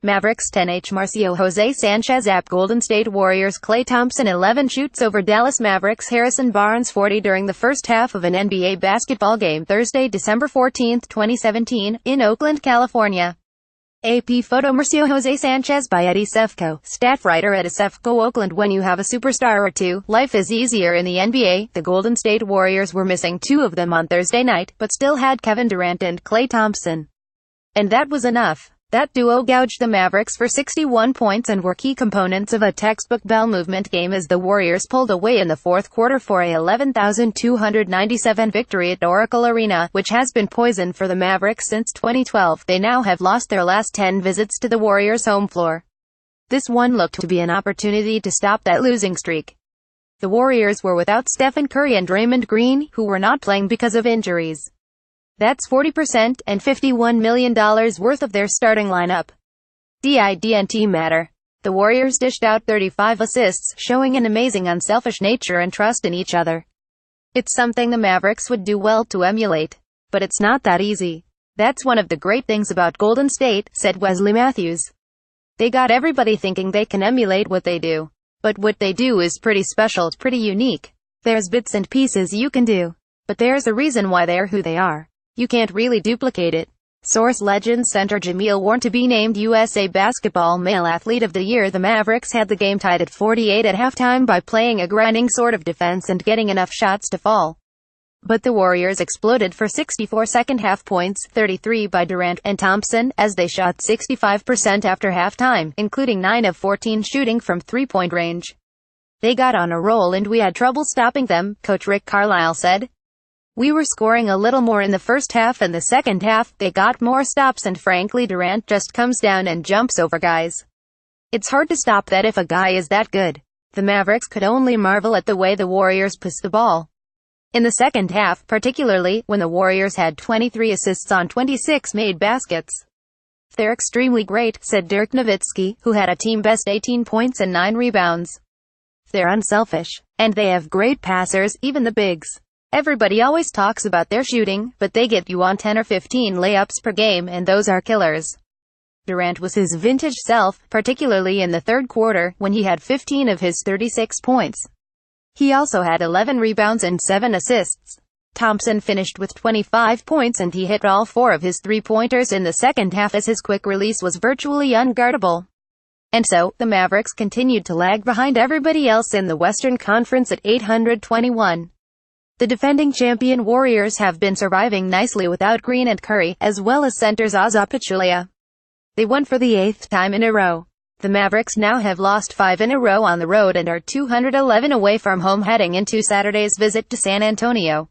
Mavericks 10H Marcio Jose Sanchez at Golden State Warriors Klay Thompson 11 shoots over Dallas Mavericks Harrison Barnes 40 during the first half of an NBA basketball game Thursday, December 14, 2017, in Oakland, California. AP photo Marcio Jose Sanchez by Eddie Sefko, staff writer at Sefko Oakland. When you have a superstar or two, life is easier in the NBA. The Golden State Warriors were missing two of them on Thursday night, but still had Kevin Durant and Klay Thompson. And that was enough. That duo gouged the Mavericks for 61 points and were key components of a textbook bell movement game as the Warriors pulled away in the fourth quarter for a 11,297 victory at Oracle Arena, which has been poison for the Mavericks since 2012. They now have lost their last 10 visits to the Warriors' home floor. This one looked to be an opportunity to stop that losing streak. The Warriors were without Steph Curry and Draymond Green, who were not playing because of injuries. That's 40% and $51 million worth of their starting lineup. Didn't matter. The Warriors dished out 35 assists, showing an amazing unselfish nature and trust in each other. It's something the Mavericks would do well to emulate. But it's not that easy. That's one of the great things about Golden State, said Wesley Matthews. They got everybody thinking they can emulate what they do. But what they do is pretty special, pretty unique. There's bits and pieces you can do. But there's a reason why they're who they are. You can't really duplicate it. Source: Legends center Jameel Warren to be named USA Basketball Male Athlete of the Year. The Mavericks had the game tied at 48 at halftime by playing a grinding sort of defense and getting enough shots to fall. But the Warriors exploded for 64 second-half points, 33 by Durant and Thompson, as they shot 65% after halftime, including 9 of 14 shooting from three-point range. They got on a roll and we had trouble stopping them, Coach Rick Carlisle said. We were scoring a little more in the first half and the second half, they got more stops and frankly Durant just comes down and jumps over guys. It's hard to stop that if a guy is that good. The Mavericks could only marvel at the way the Warriors pass the ball. In the second half, particularly, when the Warriors had 23 assists on 26 made baskets. They're extremely great, said Dirk Nowitzki, who had a team-best 18 points and 9 rebounds. They're unselfish. And they have great passers, even the bigs. Everybody always talks about their shooting, but they get you on 10 or 15 layups per game and those are killers. Durant was his vintage self, particularly in the third quarter, when he had 15 of his 36 points. He also had 11 rebounds and 7 assists. Thompson finished with 25 points and he hit all 4 of his three-pointers in the second half as his quick release was virtually unguardable. And so, the Mavericks continued to lag behind everybody else in the Western Conference at 821. The defending champion Warriors have been surviving nicely without Green and Curry, as well as center Zaza Pachulia. They won for the 8th time in a row. The Mavericks now have lost 5 in a row on the road and are 211 away from home heading into Saturday's visit to San Antonio.